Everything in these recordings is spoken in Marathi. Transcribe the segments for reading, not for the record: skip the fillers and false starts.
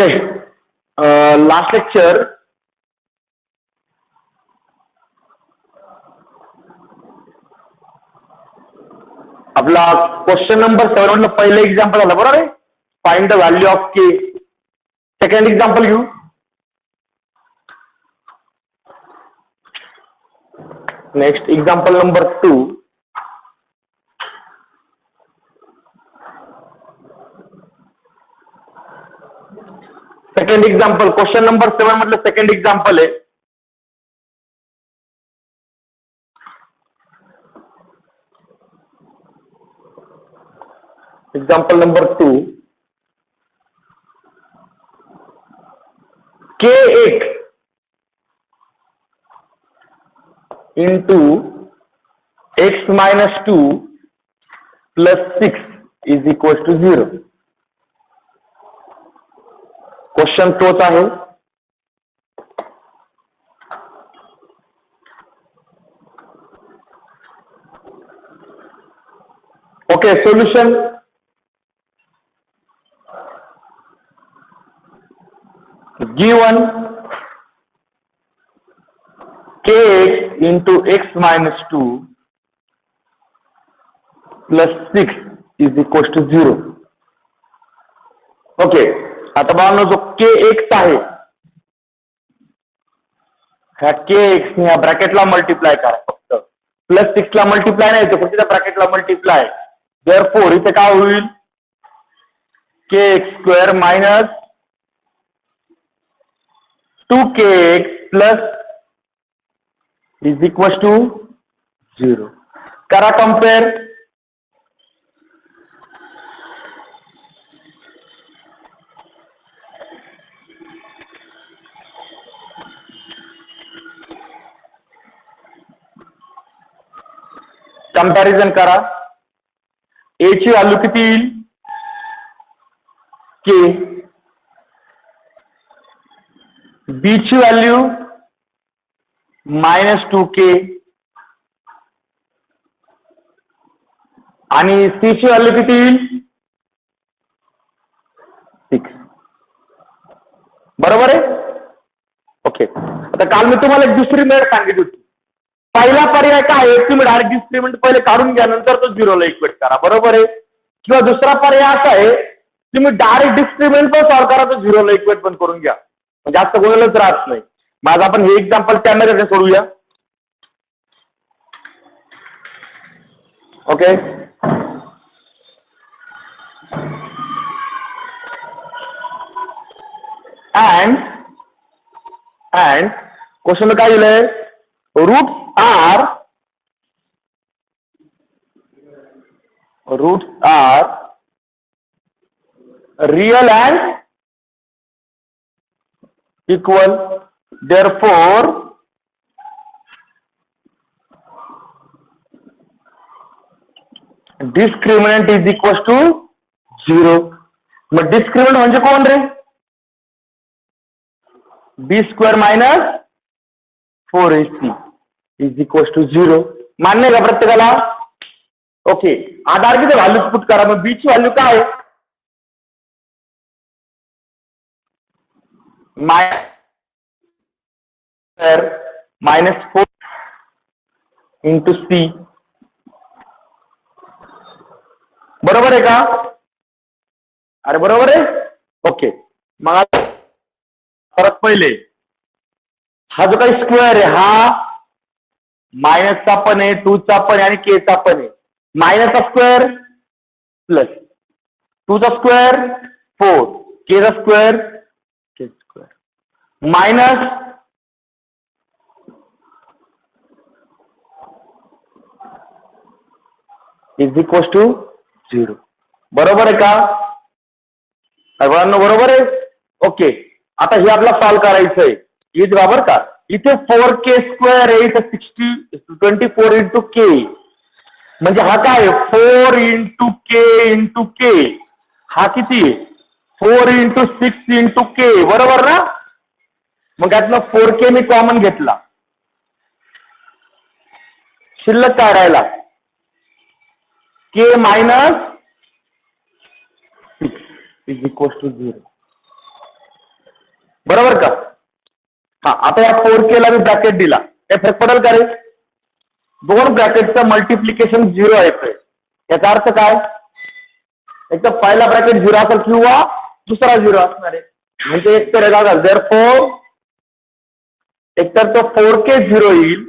ओके, लास्ट लेक्चर आपला क्वेश्चन नंबर 7 म्हटलं पहिलं एक्झाम्पल झालं बरोबर आहे. Find the value of K. Second example घेऊ. Next example number 2. Second example question number 7 म्हटलं सेकंड एक्झाम्पल आहे. Example number 2. K8 into x minus 2 plus 6 is equals to 0. Question तोच आहे. Okay, solution. Given K8 into x minus 2 plus 6 is equals to 0. Okay, आता बाळांनो जो Kx आहे ह्या Kx ह्या ब्रॅकेटला मल्टिप्लाय करा फक्त. प्लस 6 ला मल्टिप्लाय नाही तर फक्त त्या ब्रॅकेटला मल्टिप्लाय. देअरफॉर इथे काय होईल? Kx square minus 2kx plus is equals to 0. करा कंपेयर. कंपॅरिझन करा. a ची व्हॅल्यू किती येईल? k. b ची व्हॅल्यू -2k आणि c ची व्हॅल्यू किती येईल? 6. बरोबर आहे. ओके, आता काल मी तुम्हाला एक दुसरी मेथड सांगितली होती. पहिला पर्याय काय आहे? तुम्ही डायरेक्ट डिस्क्रिमिनंट पहिले काढून घ्या, नंतर तो 0 ला इक्वेट करा. बरोबर आहे. किंवा दुसरा पर्याय असा आहे तुम्ही डायरेक्ट डिस्क्रिमिनंट पण सॉल्व्ह करा, तो 0 ला इक्वेट पण करून घ्या. जास्त कोणालाच राहत नाही. माझं आपण हे एक्झाम्पल कॅमेऱ्याने सोडूया. ओके, and क्वेश्चन काय दिलंय? Roots are real and equal. Therefore discriminant is equals to 0. मग डिस्क्रिमिनंट म्हणजे कोण रे? b square minus 4ac is equals to 0. मान्य का प्रत्येकाला? ओके, आधार किती व्हॅल्यू पुट करा. मग b ची व्हॅल्यू काय आहे? -4 इंटू c. बरोबर आहे का? अरे बरोबर आहे. ओके, मग परत पहिले हा जो काही स्क्वेअर आहे हा मायनसचा पण आहे, 2 चा पण आहे आणि k चा पण आहे. मायनसचा स्क्वेअर प्लस 2 चा स्क्वेअर 4, k चा square k square minus is equal to 0. बरोबर आहे का? बरोबर आहे. ओके, आता हे आपला सॉल्व्ह करायचं आहे. हे बरोबर का? इथे 4k स्क्वेअर आहे, इथे 24 इंटू k म्हणजे हा काय? 4 इंटू k. हा किती आहे? 4 इंटू 6 इंटू k. बरोबर ना? मग यातनं 4k मी कॉमन घेतला. शिल्लक काय राहिला? k minus 6 is equal to 0. बरोबर का? हा, आता या 4K ला मी ब्रॅकेट दिला, काय फरक पडेल का रे? दोन ब्रॅकेटचं मल्टिप्लिकेशन 0 येतोय. याचा अर्थ काय? एक तर पहिला ब्रॅकेट 0 असेल किंवा दुसरा 0 असणार आहे. म्हणजे एक तर एकतर तो 4K 0 येईल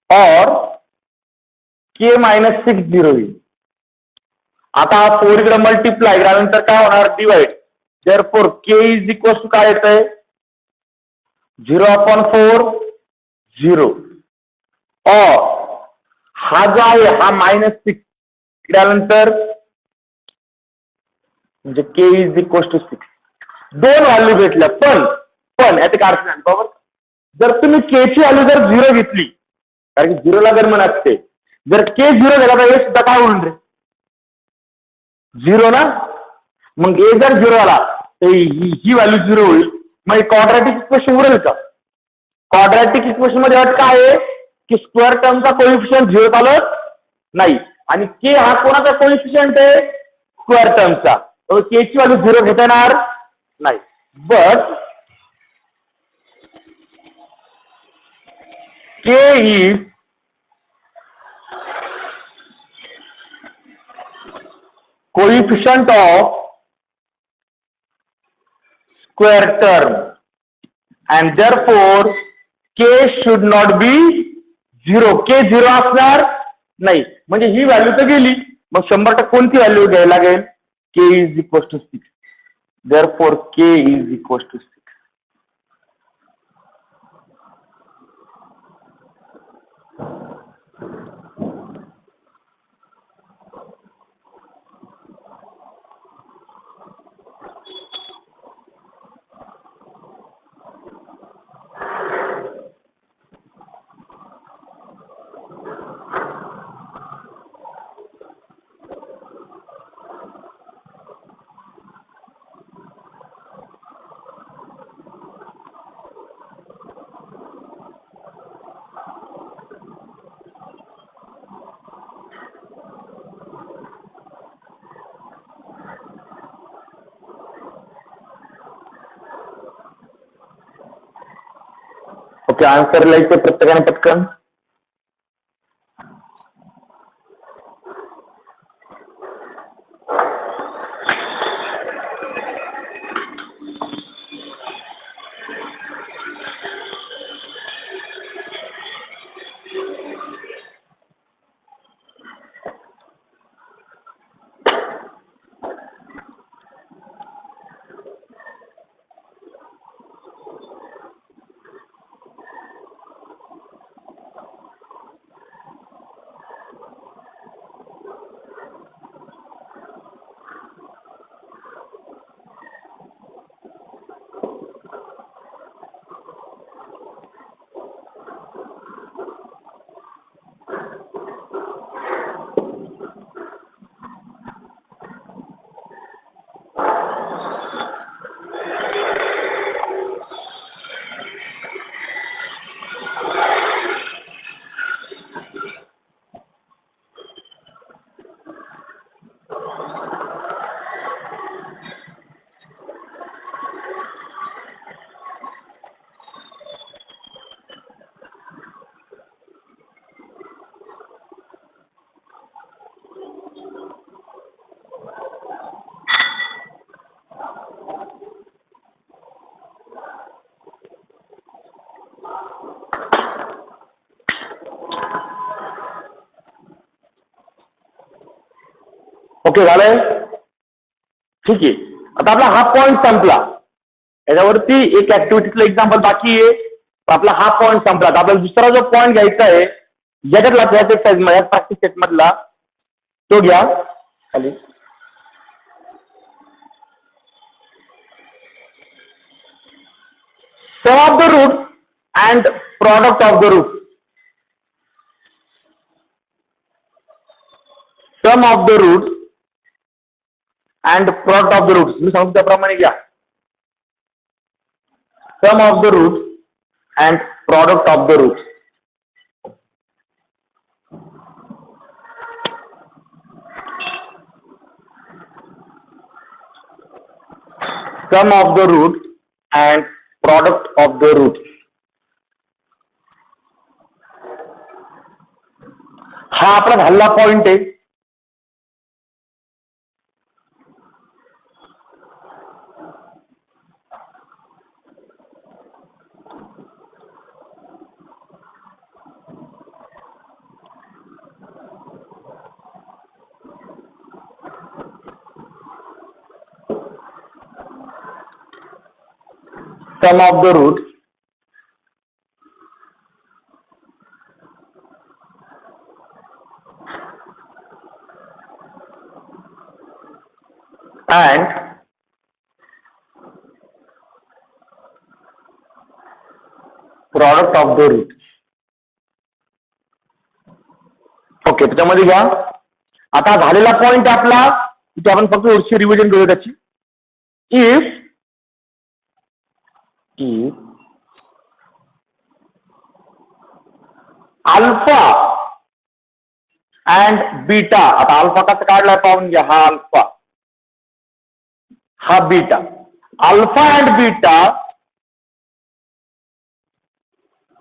और K -6 0 येईल. आता हा 4 इकडे मल्टिप्लाय त्यानंतर काय होणार? Divide. Therefore K is equal to काय येतंय? 0/4 0 और हा जो आहे हा -6 त्यानंतर म्हणजे K इज इक्वल टू 6. दोन व्हॅल्यू भेटल्या, पण यात एक अर्थ नाही बरोबर. जर तुम्ही K ची व्हॅल्यू जर 0 घेतली, कारण की 0 ला गणना असते, जर K 0 झाला तर हे सुद्धा काय होईल रे? 0 ना. मग A जर 0 आला तर ही व्हॅल्यू 0 होईल. मग क्वाड्रॅटिक इक्वेशन उरेल का? क्वाड्रॅटिक इक्वेशन मध्ये अट काय आहे की स्क्वेअर टर्मचा कोइफिशियंट 0 चालत नाही, आणि K हा कोणाचा कोइफिशियंट आहे? स्क्वेअर टर्मचा. तर K ची व्हॅल्यू 0 घेता येणार नाही. But K is coefficient of square term and therefore K should not be 0. K 0 असणार नाही. म्हणजे ही व्हॅल्यू तर गेली, मग 100% कोणती व्हॅल्यू घ्यायला लागेल? K is equal to 6. Therefore K is equal to 6. Okay, answer लिहायचं प्रत्येकाने पटकन. ओके, झालंय. ठीक आहे, आता आपला हा पॉइंट संपला. याच्यावरती एक ऍक्टिव्हिटीतलं एक्झाम्पल बाकी आहे. आपला हा पॉइंट संपला. आपल्याला दुसरा जो पॉइंट घ्यायचा आहे याच्यातला प्रॅक्टिस सेट मधला तो घ्या खाली. Sum of the root and product of the root. Sum of the root and product of the root. मी सांगतो त्याप्रमाणे घ्या. Sum of the root and product of the root. Sum of the root and product of the roots. हा आपला झालेला पॉइंट आहे. Sum of the roots and product of the roots. Okay, त्याच्यामध्ये घ्या. आता झालेला पॉइंट आपला इथे आपण फक्त थोडीशी रिव्हिजन करूया त्याची. इफ अल्फा अँड बीटा, आता अल्फा कसा काढलाय पाहून घ्या. हा अल्फा, हा beta. Alpha and beta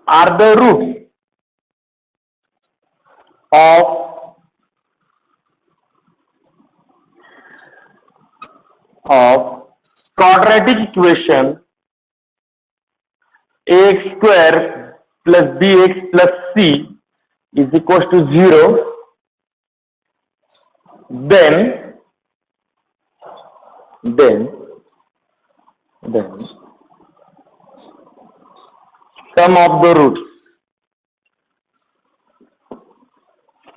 are the root of quadratic equation ax square plus bx plus c is equals to 0, then sum of the roots.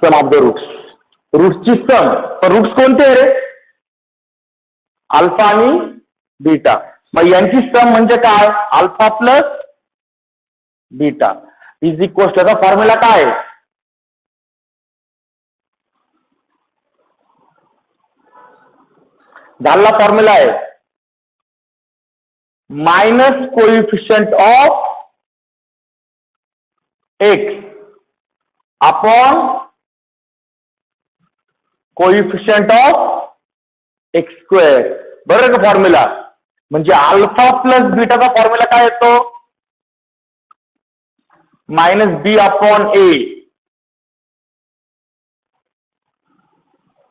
Sum of the roots, रूट्सची सम. तर रूट्स कोणते रे? अल्फा आणि बीटा. मग यांची सम म्हणजे काय? Alpha plus beta is equal to, त्याचा फॉर्म्युला काय आहे? झालेला फॉर्म्युला आहे minus coefficient of x upon coefficient of x square. बरोबर का फॉर्म्युला? म्हणजे अल्फा प्लस बीटाचा फॉर्म्युला काय येतो? मायनस बी अपॉन ए.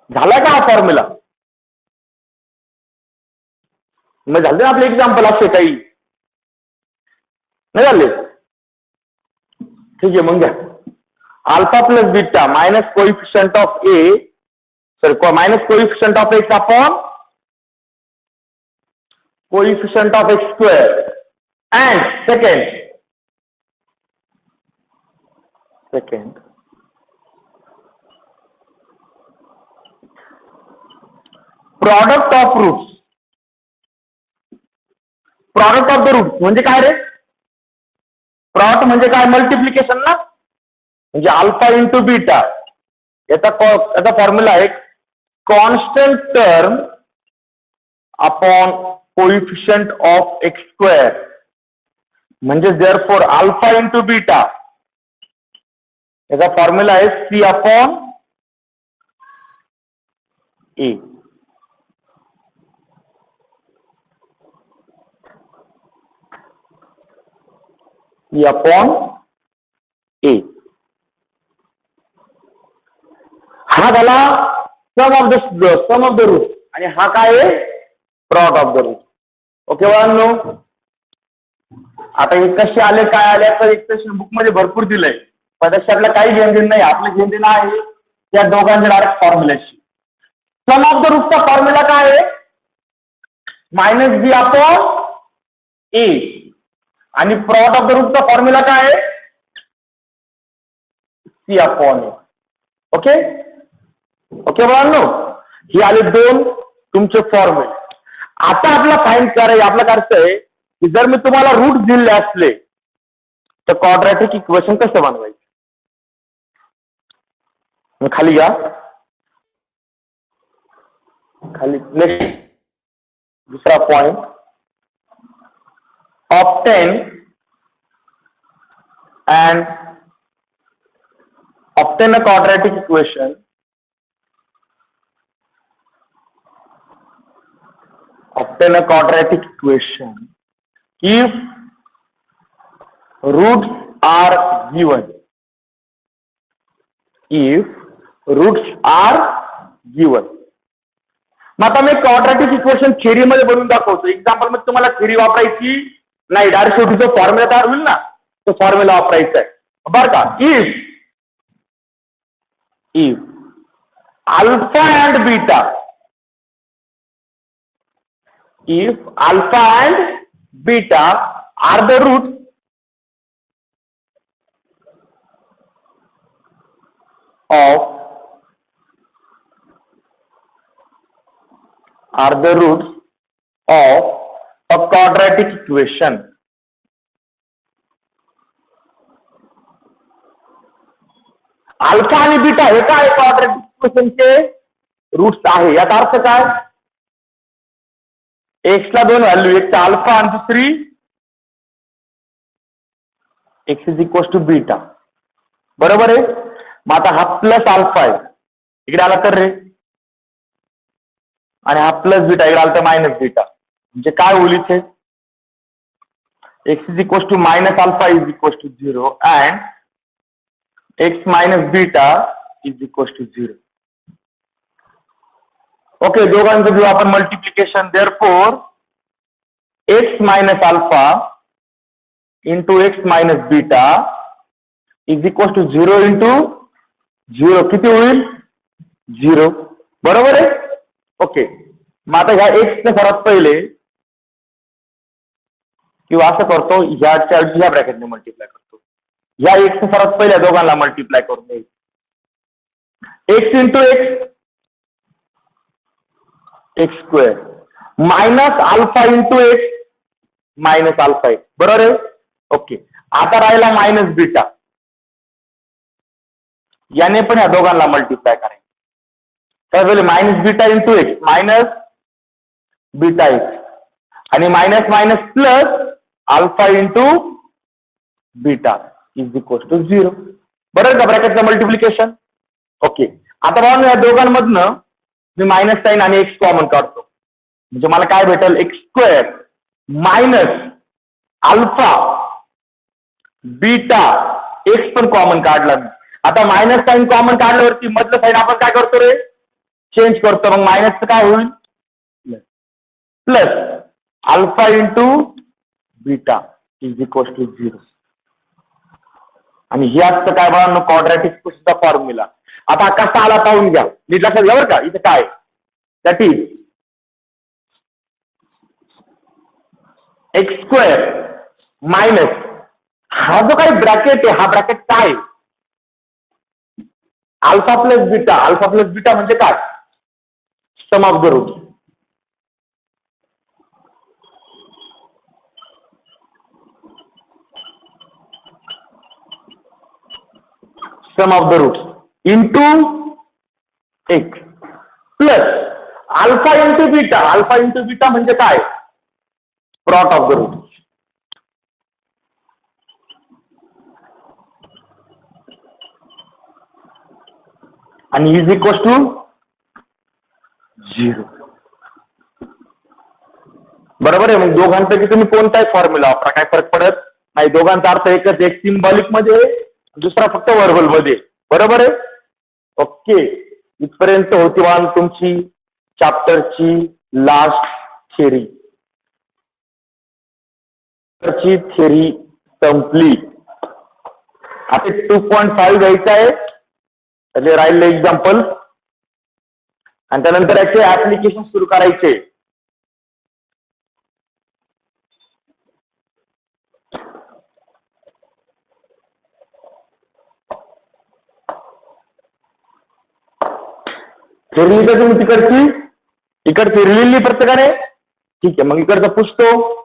झाला का हा फॉर्म्युला? मग झाले आपले एक्झाम्पल असे काही नाही झाले? ठीक आहे, मग घ्या. Alpha plus beta minus coefficient of A, sorry, minus coefficient of x upon coefficient of x square, and second product of roots. product of the roots म्हणजे काय रे? प्रॉडक्ट म्हणजे काय? मल्टिप्लिकेशन ना. म्हणजे अल्फा इंटू बीटा, याचा फॉर्म्युला आहे constant term upon coefficient of x square. म्हणजे देअरफॉर अल्फा इंटू बीटा, याचा फॉर्म्युला आहे सी अपॉन ए. सी अपॉन ए. हा झाला सम ऑफ द रूट, आणि हा काय आहे? Product of the root. Okay बाळांनो, आता हे कसे आले काय आले तर एक्सप्रेशन बुक मध्ये भरपूर दिलंय, पण त्याच्यातलं काही घेणदेण नाही. आपलं घेणदेण आहे त्या दोघांच्या डायरेक्ट फॉर्म्युल्याशी. सम ऑफ द रूटचा फॉर्म्युला काय आहे? मायनस बी अपॉन ए, आणि प्रॉडक्ट ऑफ द रूटचा फॉर्म्युला काय आहे? C upon A. Okay okay बाळांनो, ही आले दोन तुमचे फॉर्म्युले. आता आपला फाइंड करायचं, आपलं करायचं आहे की जर मी तुम्हाला रूट दिले असले तर क्वाड्रॅटिक इक्वेशन कसं बनवायचं? मग खाली घ्या, खाली नेक्स्ट दूसरा point, obtain a quadratic equation if roots are given. If roots are given. मग आता मी क्वाड्रॅटिक इक्वेशन थेरी मध्ये बनवून दाखवतो. एक्झाम्पल मध्ये तुम्हाला थेरी वापरायची नाही, डायरेक्ट शेवटी जो फॉर्म्युला तयार होईल ना तो फॉर्म्युला वापरायचा आहे बरं का. if alpha and beta, if alpha and beta are the roots of a quadratic equation. Alpha आणि बीटा हे काय क्वाड्रॅटिक इक्वेशनचे रूट्स आहे. याचा अर्थ काय, एक्स ला दोन व्हॅल्यू, एक अल्फा आणि दुसरी x is equal to beta. बरोबर आहे. मग आता हा प्लस अल्फा आहे इकडे आला तर रे, आणि हा प्लस बीटा इकडे आला तर मायनस बीटा. म्हणजे काय होईल इथे, x is equal to minus alpha is equal to 0 and x minus beta is equals to 0. Okay, दोघांचं घेऊ आपण multiplication. Therefore x minus alpha into x minus beta is equal to 0 into 0. किती होईल 0. बरोबर आहे. ओके, मग आता ह्या x ने सर्वात पहिले किंवा असं करतो, ह्या ब्रॅकेटने मल्टिप्लाय करतो. या एक्स सर्वात पहिल्या दोघांना मल्टिप्लाय करून देईल. X into x square minus alpha into x minus alpha x. बरोबर आहे. ओके, आता राहिला मायनस बीटा. याने पण या दोघांना मल्टिप्लाय करायचं. काय झालं, minus beta into x minus beta x आणि minus minus plus alpha into beta is equal to 0. बरोबर का ब्रॅकेटचं मल्टिप्लिकेशन. ओके, आता बघा या दोघांमधनं मी मायनस साइन आणि एक्स कॉमन काढतो. म्हणजे मला काय भेटेल, x square minus alpha beta x पण कॉमन काढला. आता मायनस साइन कॉमन काढल्यावरती मधलं साइन आपण काय करतो रे, चेंज करतो. मग मायनसचं काय होईल plus alpha into beta is equal to 0. आणि हे असतं काय बघा क्वाड्रॅटिक इक्वेशनचा फॉर्म्युला. आता कसा आला पाहून घ्या, नीट लक्षात घ्या बरं का. इथे काय that is x square minus हा जो काही ब्रॅकेट आहे, हा ब्रॅकेट काय alpha plus beta. Alpha plus beta म्हणजे काय, sum of the root. Sum of the roots into x plus alpha into beta. Alpha into beta म्हणजे काय, प्लॉट ऑफ द रूट. आणि इज इक्वल टू 0. बरोबर आहे. मग दोघांपैकी तुम्ही कोणताही फॉर्म्युला वापरा, काय फरक पडत नाही. दोघांचा अर्थ एकच, एक सिम्बॉलिक मध्ये दुसरा फक्त वर्बल मध्ये. बरोबर आहे. ओके, इथपर्यंत होती वाहन तुमची चॅप्टरची लास्ट थेरी. थेरी संपली. आता 2.5 घ्यायचं आहे, त्याचे राहिले एक्झाम्पल आणि त्यानंतर याचे ऍप्लिकेशन सुरू करायचे. थेरी तुम्ही तिकडची इकडची लिहिली प्रत्येकाने. ठीक आहे, मग इकडचं पुसतो.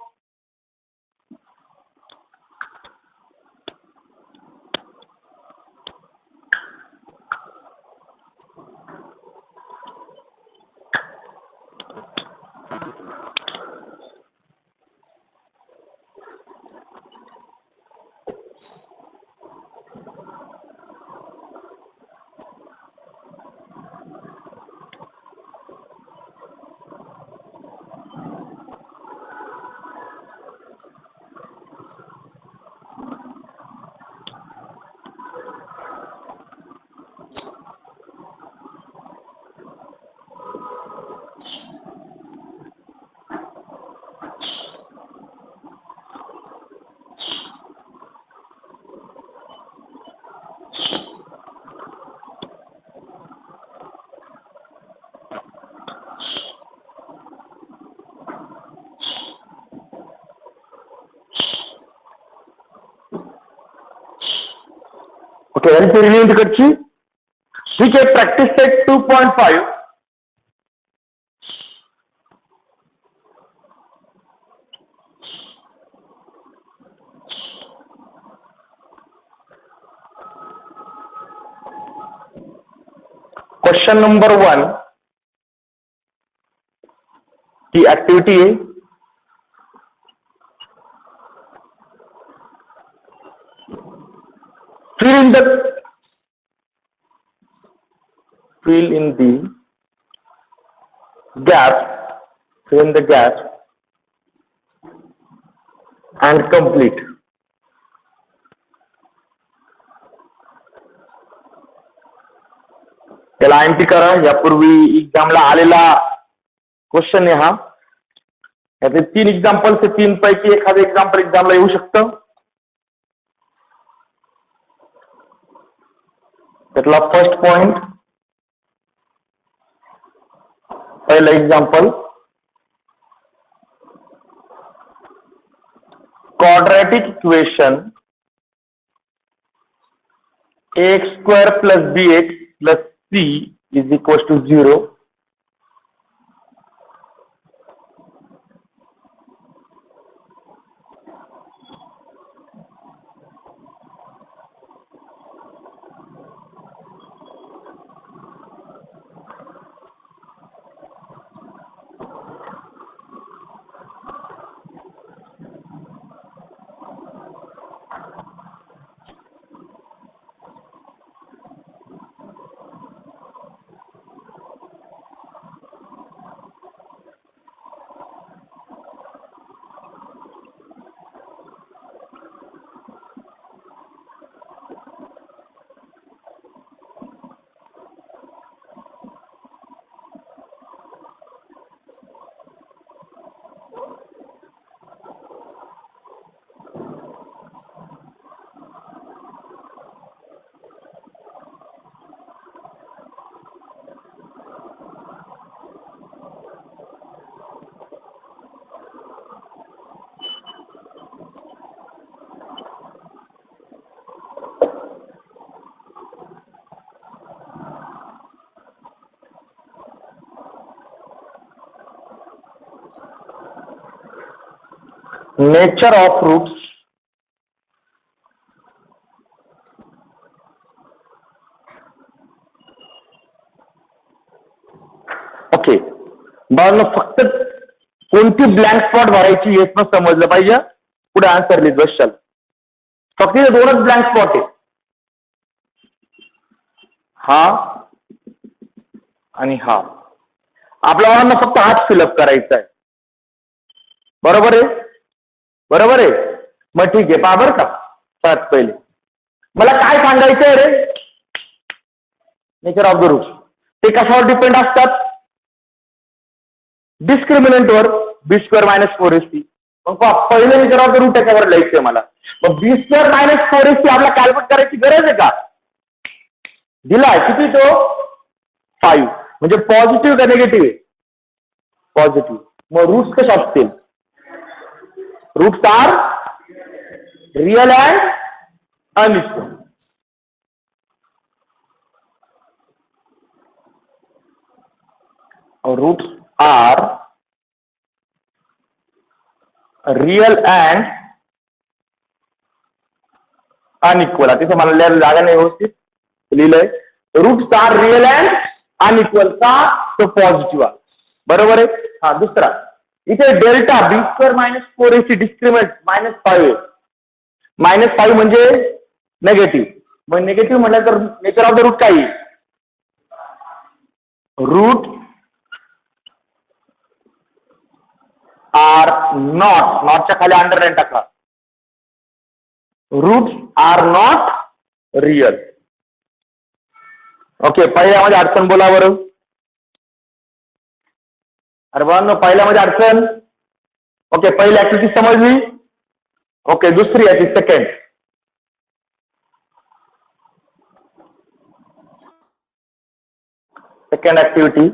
ओके, यांची रिलिंग तिकडची. ठीक आहे, प्रॅक्टिस सेट 2.5. क्वेश्चन नंबर 1 की ऍक्टिव्हिटी आहे. fill in the gap and complete. त्याला एंट्री करा. यापूर्वी एक्झामला आलेला क्वेश्चन आहे हा. याचे 3 एक्झाम्पल्स, 3 पैकी एखादं एक्झाम्पल एक्झामला येऊ शकतं. त्यातला फर्स्ट पॉइंट, पहिलं example, quadratic equation ax² + bx + c = 0. Nature of roots. Okay, बाळांनो फक्त कोणती ब्लँक स्पॉट भरायची हेच पण समजलं पाहिजे. पुढे आन्सर लिहित बसशाल. फक्त 2च ब्लँक स्पॉट आहे, हा आणि हा. आपल्या बाळांना फक्त हाच फिलअप करायचा आहे. बरोबर आहे, बरोबर आहे. मग ठीक आहे, पहा बरं का. सर्वात पहिले मला काय सांगायचंय रे, नेचर ऑफ द रूट्स. ते कशावर डिपेंड असतात? डिस्क्रिमिनंटवर, b² - 4ac. मग पहिलं नेचर ऑफ द रूट त्याच्यावर लिहायचंय मला. मग b² - 4ac आपल्याला कॅल्क्युलेट करायची गरज आहे का? दिलाय किती तो? 5. म्हणजे पॉझिटिव्ह का निगेटिव्ह आहे? पॉझिटिव्ह. मग रूट्स कसे असतील? Roots are real and unequal. Roots are real and unequal. तिथे मला लिहायला जागा नाही, व्यवस्थित लिहिलंय. Roots are real and unequal. का? तो पॉझिटिव्ह आहे. बरोबर आहे. हा, दुसरा इथे डेल्टा b² - 4ac डिस्क्रिमिनंट -5 आहे. -5 म्हणजे नेगेटिव्ह. मग नेगेटिव्ह म्हटलं तर नेचर ऑफ द रूट काय? रूट आर नॉट, नॉटच्या खाली अंडरलाईन टाका. Roots are not real. Okay, पहिल्यामध्ये अडचण बोला बरं. अरे बाळांनो, पहिल्यामध्ये अडचण. ओके, पहिली ऍक्टिव्हिटी समजली. ओके, दुसरी आहे ती second. Second activity,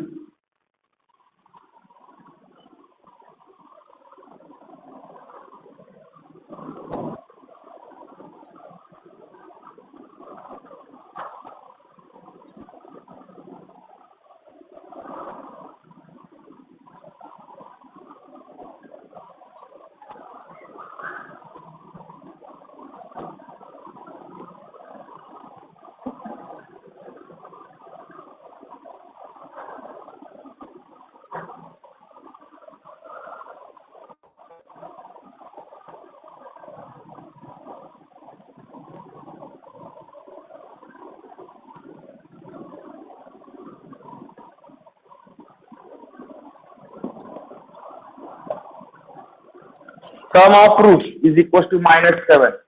sum of roots is equal to -7.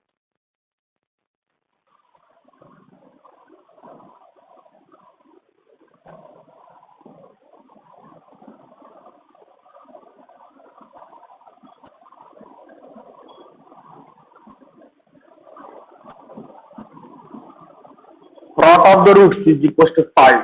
Product of the roots is equal to 5.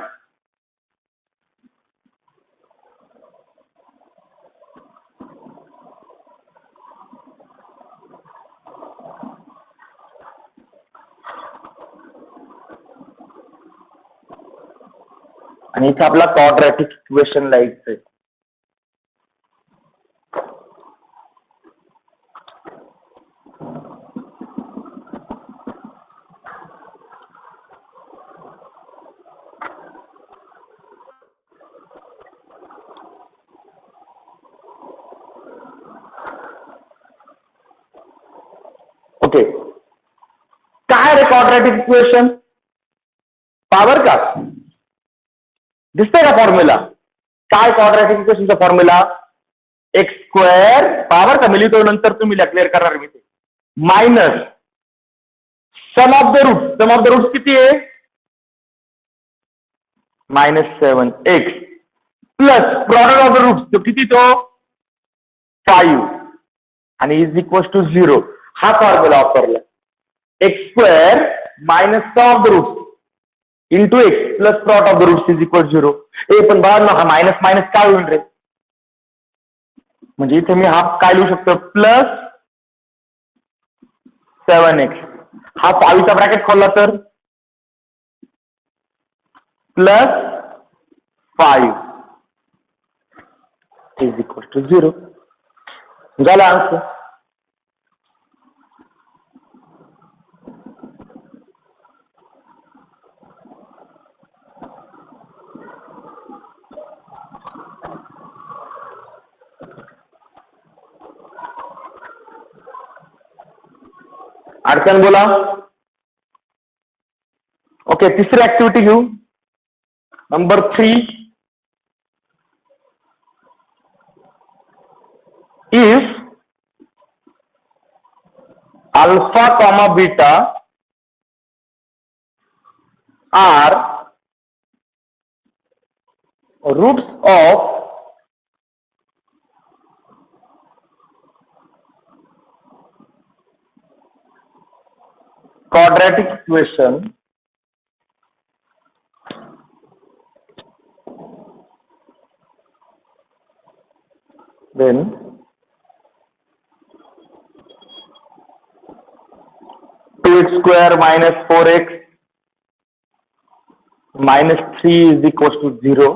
आणि इथे आपला क्वाड्रॅटिक इक्वेशन लिहायचंय. ओके, काय रे क्वाड्रॅटिक इक्वेशन? पावर का दिसतंय का फॉर्म्युला? काय क्वाड्रॅटिक इक्वेशनचा फॉर्म्युला? एक्स स्क्वेअर पावर का मी लिहितो, नंतर तुम्ही क्लिअर करणार मी ते, minus sum of the root. Sum of the root किती आहे? -7x plus product of the root तो किती, तो 5 आणि इज इक्वल टू 0. हा फॉर्म्युला वापरला. X square minus sum of the root into x plus product of the roots is equal 0. पण बघा ना, हा मायनस मायनस काय होईल रे? म्हणजे इथे मी हा काय लिहू शकतो, प्लस 7x. हा 5चा ब्रॅकेट खोलला तर प्लस 5 इज इक्वल टू 0. झाला आन्सर. अडचण बोला. ओके, तिसरी ऍक्टिव्हिटी घेऊ. Number 3. If alpha comma beta are roots of quadratic equation, then 2x square minus 4x minus 3 is equal to 0.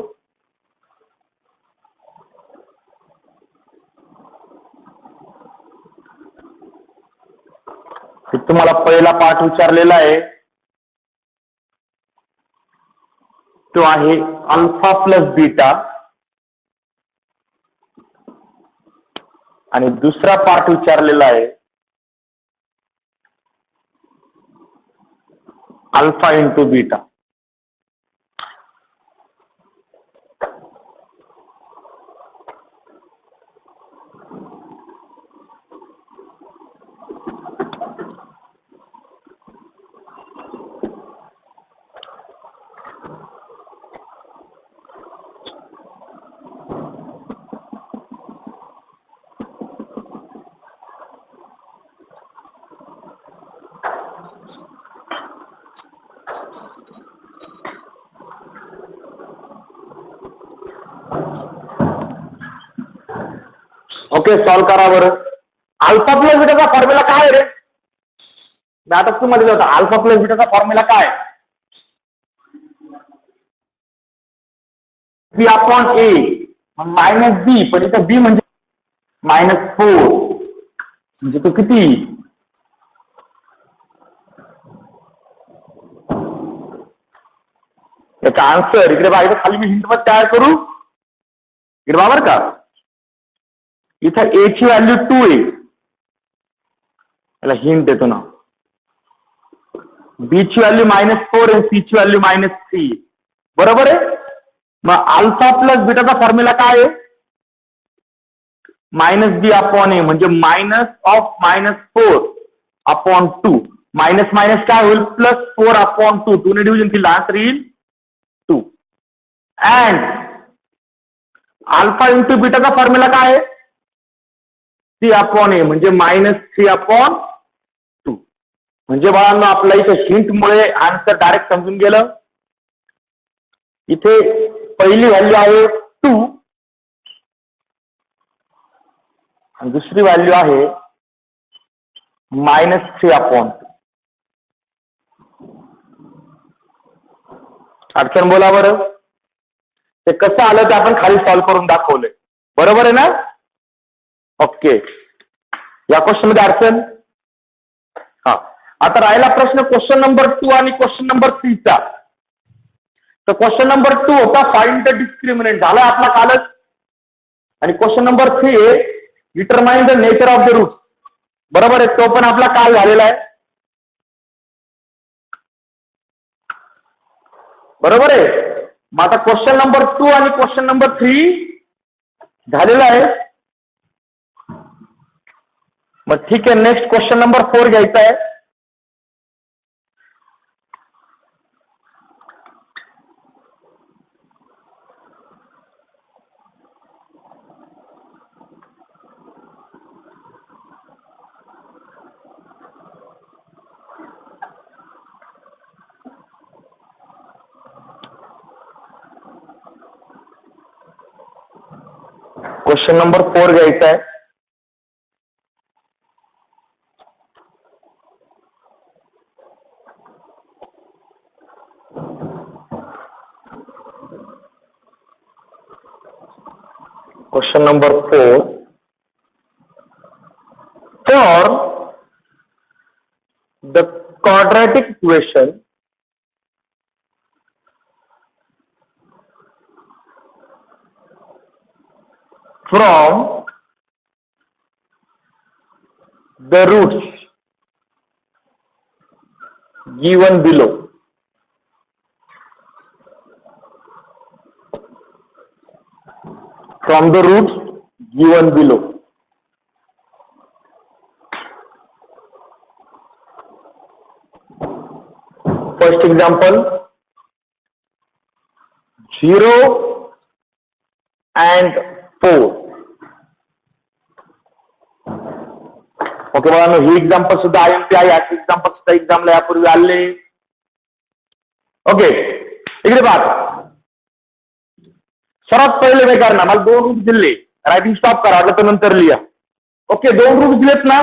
तुम्हाला पहिला पार्ट विचारलेला आहे तो आहे अल्फा प्लस बीटा, आणि दुसरा पार्ट विचारलेला आहे alpha into beta. Okay, solve करा बरं. अल्फा प्लस बीटाचा फॉर्म्युला काय रे? मी आता तुम्हाला होता अल्फा प्लस बीटाचा फॉर्म्युला काय? बी अपॉन ए मायनस बी, पण इथं बी म्हणजे -4 म्हणजे तो किती? याचा आन्सर इकडे बाहेर खाली मी हिंट मध्ये तयार करू इकडे बरोबर का? इथं ए ची व्हॅल्यू 2 आहे, याला हिंट देतो ना. बी ची व्हॅल्यू -4 आहे, सी ची व्हॅल्यू -3 बरोबर आहे. मग अल्फा प्लस बीटाचा फॉर्म्युला काय आहे? मायनस बी अपॉन ए म्हणजे -(-4/2). मायनस मायनस काय होईल? +4/2. 2 ने डिव्हिजन केलं आन्सर येईल 2. अँड अल्फा इंटू बीटाचा फॉर्म्युला काय आहे? C/A म्हणजे -3/2. म्हणजे बाळांनो आपल्या इथे हिंटमुळे आन्सर डायरेक्ट समजून गेलं. इथे पहिली व्हॅल्यू आहे 2 आणि दुसरी व्हॅल्यू आहे -3/2. अडचण बोला बरं. ते कसं आलं ते आपण खाली सॉल्व्ह करून दाखवलंय. बरोबर आहे ना? ओके. या क्वेश्चन मध्ये अडचण? हा. आता राहिला प्रश्न क्वेश्चन नंबर 2 आणि क्वेश्चन नंबर 3 चा. तर क्वेश्चन नंबर 2 होता फाइंड द डिस्क्रिमिनंट, झाला आपला कालच. आणि क्वेश्चन नंबर 3 आहे determine the nature of the root. बरोबर आहे, तो पण आपला काल झालेला आहे. बरोबर आहे. मग आता क्वेश्चन नंबर 2 आणि क्वेश्चन नंबर 3 झालेला आहे. मग ठीक आहे, नेक्स्ट क्वेश्चन नंबर 4 घ्यायचा आहे. क्वेश्चन नंबर 4 घ्यायचा आहे. Question number 4. For the quadratic equation from the roots given below. From the roots given below. First example, 0 and 4. Okay बाळांनो, ही एक्झाम्पल सुद्धा IMP आहे. याची एक्झाम्पल सुद्धा एक्झामला यापूर्वी आले. ओके, इकडे पहा. सर्वात पहिले काय करणार, मला 2 रूट दिले. रायटिंग स्टॉप करा, तर नंतर लिहा. ओके, 2 रूट दिलेत ना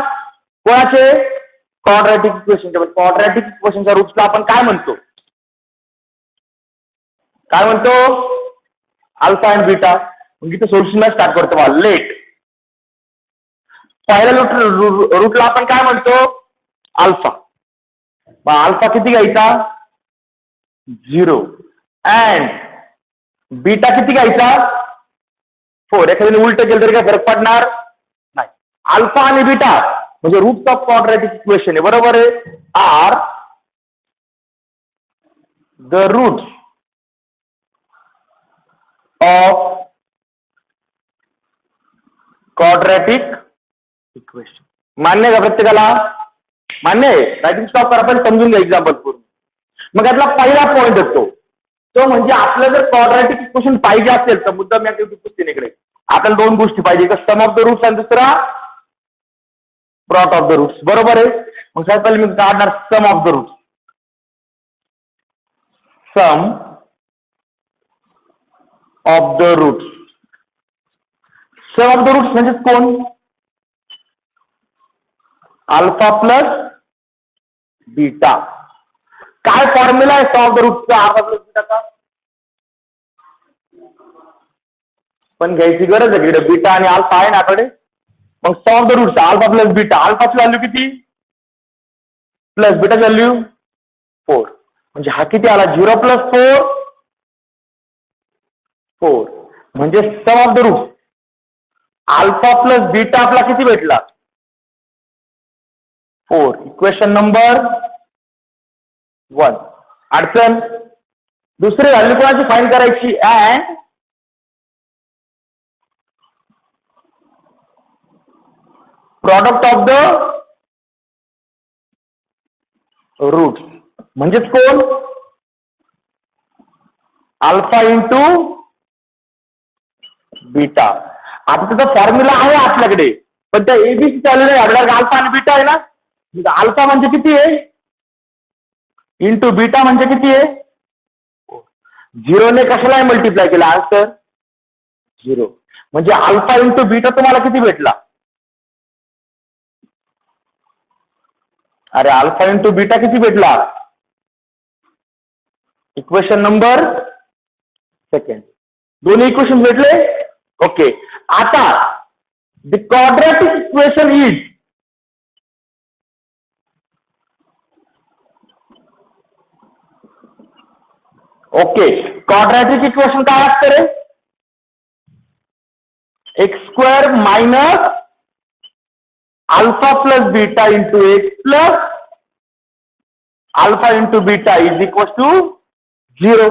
कोणाचे? क्वाड्रॅटिक इक्वेशनचे. क्वाड्रॅटिक इक्वेशनच्या रूट्सला आपण काय म्हणतो? काय म्हणतो? Alpha and beta. मग इथे सोल्युशनला स्टार्ट करतो बघा. लेट पहिल्या रूटला आपण काय म्हणतो? अल्फा. अल्फा किती घ्यायचा? 0. अँड बीटा किती घ्यायचा? 4. एखाद्याने उलट केलं तरी काय फरक पडणार नाही. अल्फा आणि बीटा म्हणजे रूट्स ऑफ क्वाड्रॅटिक इक्वेशन आहे. बरोबर आहे. Are the roots of quadratic equation. मान्य आहे का प्रत्येकाला? मान्य आहे. रायटिंग स्टॉप करा, पण समजून घ्या एक्झाम्पल पूर्ण. मग यातला पहिला पॉईंट येतो तो म्हणजे आपलं जर क्वाड्रॅटिक इक्वेशन पाहिजे असेल तर मुद्दा मी पुस्तकाकडे आपल्याला 2 गोष्टी पाहिजे. एक सम ऑफ द रूट्स आणि दुसरा प्रोडक्ट ऑफ द रूट्स. बरोबर आहे. मग सगळ्यात पहिले मी काढणार sum of the roots. Sum of the roots. Sum of the roots म्हणजे कोण? Alpha plus beta. काय फॉर्म्युला आहे सम ऑफ द रूटचा? अल्फा प्लस बीटाचा. पण घ्यायची गरज आहे. बीटा आणि अल्फा आहे ना आपल्याकडे. मग सम ऑफ द रूटचा अल्फा प्लस बीटा. अल्फाची व्हॅल्यू किती? प्लस बीटाची व्हॅल्यू 4. म्हणजे हा किती आला? 0 + 4 म्हणजे sum of the root alpha plus beta आपला किती भेटला? 4. Equation number 1. अडचण दुसरी व्हॅल्यू कोणाची फाइंड करायची? And product of the root म्हणजेच कोण अल्फा इंटू बीटा. आता त्याचा फॉर्म्युला आहे आपल्याकडे पण त्या एबीसी चालू नाही आपल्याला अल्फा आणि बीटा आहे ना. अल्फा म्हणजे किती आहे इंटू बीटा म्हणजे किती आहे 0 ने कशाला मल्टिप्लाय केला आन्सर 0 म्हणजे अल्फा इंटू बीटा तुम्हाला किती भेटला. अरे अल्फा इंटू बीटा किती भेटला इक्वेशन नंबर सेकंड. दोन्ही इक्वेशन भेटले. ओके आता the quadratic equation is okay quadratic equation काय असतं रे x square minus alpha plus beta into x plus alpha into beta is equal to 0.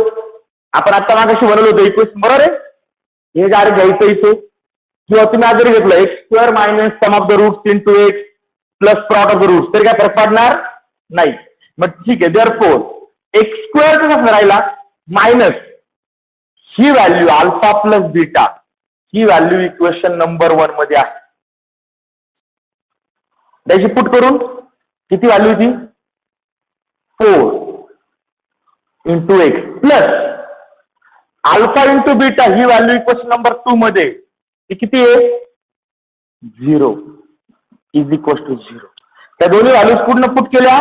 आपण आता मागाशी बनवलं होतं इक्वेशन बरोबर आहे. हे डायरेक्ट घ्यायचं इथे किंवा तुम्ही आज जरी घेतलं x square minus sum of the roots into x plus product of the roots तरी काय फरक पडणार नाही. मग ठीक आहे देअरफॉर एक्स स्क्वेअर कसं राहिला मायनस ही व्हॅल्यू अल्फा प्लस बीटा ही व्हॅल्यू इक्वेशन नंबर 1 मध्ये आहे. त्याची पुट करून किती व्हॅल्यू ती 4 into x plus alpha into beta ही व्हॅल्यू इक्वेशन नंबर 2 मध्ये ती किती आहे 0 इज इक्वल टू 0. त्या दोन्ही व्हॅल्यूज पूर्ण पुट केल्या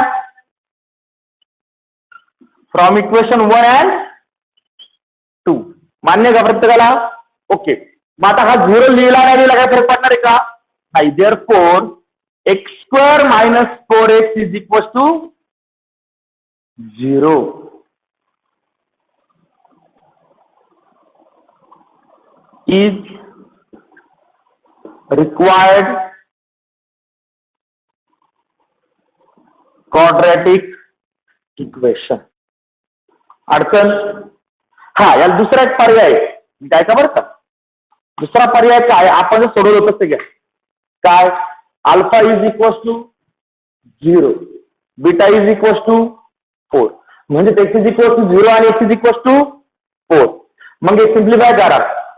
फ्रॉम इक्वेशन 1 अँड 2. मान्य का प्रत्येकाला. ओके मग आता हा 0 लिहिला नाही लिहिला काय फरक पडणार आहे का नाही. Therefore x square minus 4x is equal to 0. is required quadratic equation. अडचण हा याला दुसरा एक पर्याय काय का बरं का. दुसरा पर्याय काय आपण सोडवलं तसं घ्या काय alpha is equal to 0 beta is equal to 4 म्हणजे एक्स इज इक्वल टू 0 आणि एक्स इज इक्वल टू 4. मग हे सिम्प्लिफाय करा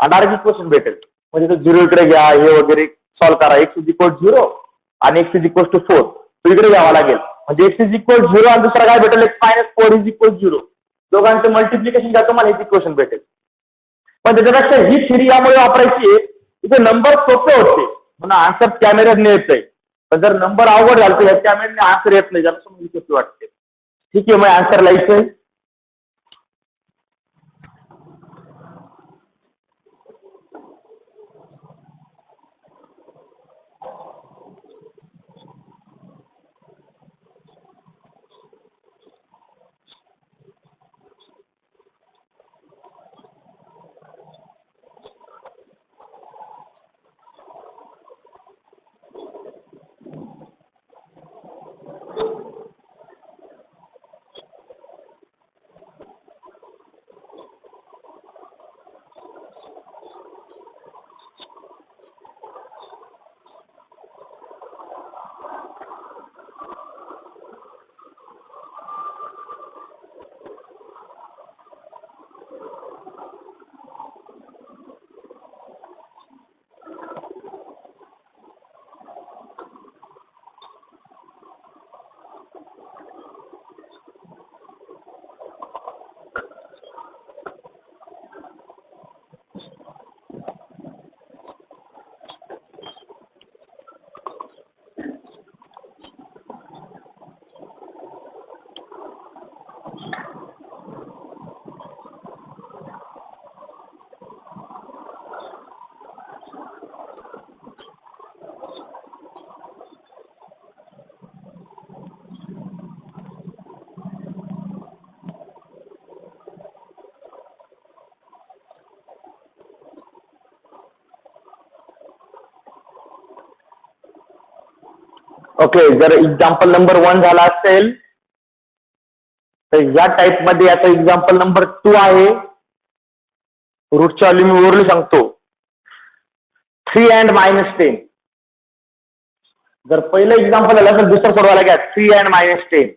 डायरेक्ट इक्वेशन भेटेल. म्हणजे 0 इकडे घ्या हे वगैरे सॉल्व करा एक्स इज इक्वल 0 आणि एक्स इज इक्वल टू 4 तो इकडे घ्यावा लागेल. म्हणजे एक्स इज इक्वल 0 आणि दुसरा काय भेटेल एक्स मायनस 4 इज इक्वल 0 दोघांचं मल्टिप्लिकेशन घ्या तुम्हाला एक इक्वेशन भेटेल. पण त्याच्यापेक्षा ही थिअरी यामुळे वापरायची आहे इथे नंबर सोपे होते म्हणून आन्सर कॅमेऱ्याने येतंय. पण जर नंबर अवघड झालं तर या कॅमेऱ्याने आन्सर येत नाही ज्याला समजून वाटते. ठीक आहे मग आन्सर लिहायचंय. ओके जर एक्झाम्पल नंबर 1 झाला असेल तर या टाइप मध्ये आता एक्झाम्पल नंबर 2 आहे. रूटची व्हॅल्यू मी ओरली सांगतो 3 and -10 जर पहिलं एक्झाम्पल आलं तर दुसरं सोडवायला घ्या 3 and -10.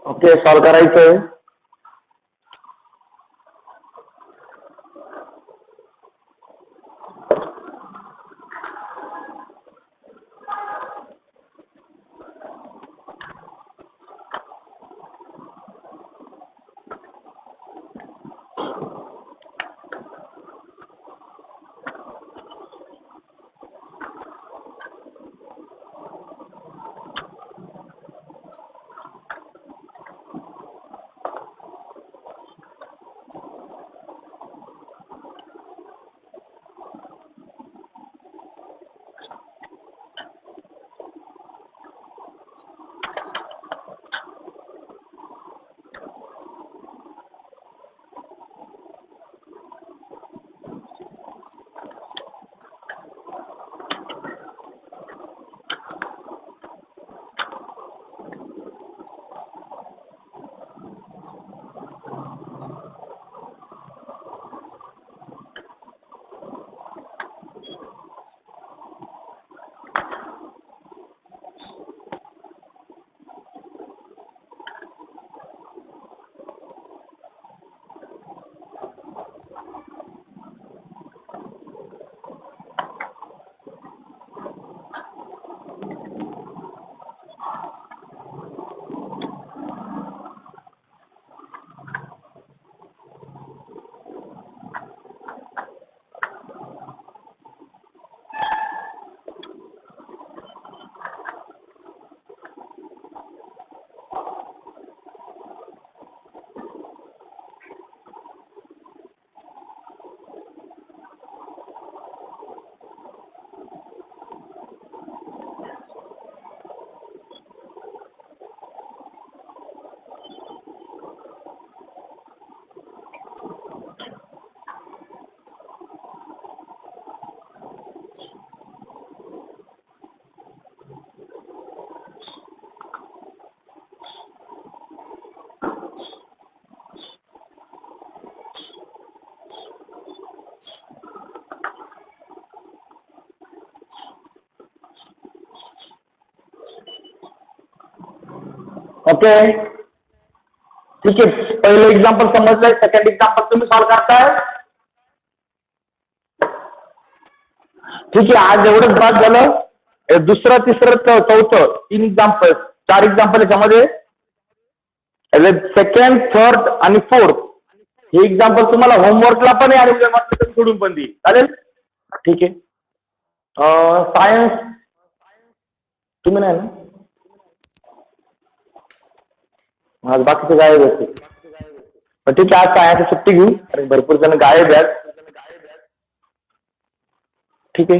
ओके, सॉल्व करायचंय. ओके, ठीक आहे. पहिलं एक्झाम्पल समजलंय. सेकंड एक्झाम्पल तुम्ही सॉल्व करताय. ठीक आहे, आज एवढंच बाद झालं. दुसरं, तिसरं, चौथं 3 एक्झाम्पल, 4 एक्झाम्पल याच्यामध्ये. सेकंड, थर्ड आणि फोर्थ हे एक्झाम्पल तुम्हाला होमवर्कला पण आहे आणि उद्या मात्र सोडून पण देईल. चालेल, ठीक आहे. सायन्स तुम्ही नाही ना, आज बाकीचे गायब होते. ठीक आहे, आज सायाची सुट्टी घेऊ कारण भरपूर जण गायब आहेत. ठीक आहे.